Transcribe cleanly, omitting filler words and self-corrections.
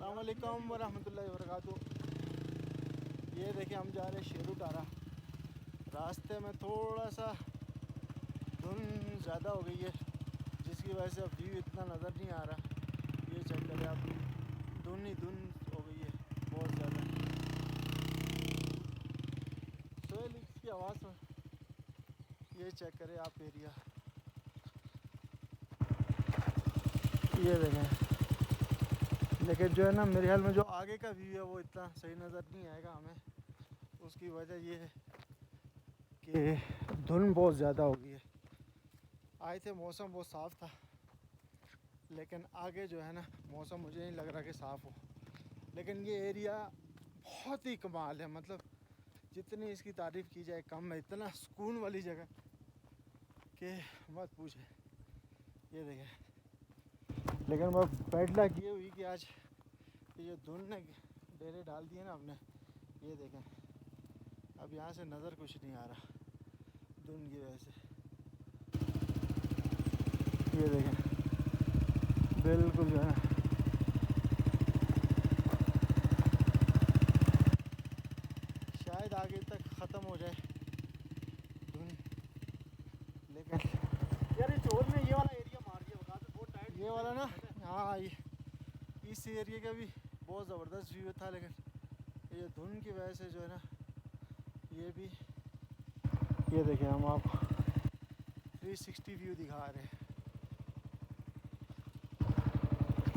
अस्सलाम वालेकुम वरहमतुल्लाहि वबरकातुह। ये देखिए हम जा रहे हैं शेरू टारा। रास्ते में थोड़ा सा धुंध ज़्यादा हो गई है, जिसकी वजह से अब व्यू इतना नज़र नहीं आ रहा। ये चेक करें आप, धुंध ही धुंध हो गई है बहुत ज़्यादा। सोहेल की आवाज़ में ये चेक करें आप एरिया, ये देखें। लेकिन जो है ना, मेरे ख्याल में जो आगे का व्यू है वो इतना सही नज़र नहीं आएगा हमें। उसकी वजह ये है कि धुंध बहुत ज़्यादा हो गई है। आए थे मौसम बहुत साफ़ था, लेकिन आगे जो है ना मौसम मुझे नहीं लग रहा कि साफ़ हो। लेकिन ये एरिया बहुत ही कमाल है, मतलब जितनी इसकी तारीफ़ की जाए कम है। इतना सुकून वाली जगह कि मत पूछे। ये देखें, लेकिन वो बैड लक ये हुई कि आज ये धुंध ने डेरे डाल दिए ना हमने। ये देखें, अब यहाँ से नज़र कुछ नहीं आ रहा धुंध की वजह से। ये देखें, बिल्कुल जो है शायद आगे तक ख़त्म हो जाए धुंध, लेकिन यार इस चोर ने ये वाला एरिया मार दिया, बता दे बहुत टाइट ये वाला ना, हाँ इस एरिया का भी बहुत ज़बरदस्त व्यू था, लेकिन ये धुंध की वजह से जो है ना ये भी। ये देखें, हम आपको 360 व्यू दिखा रहे हैं।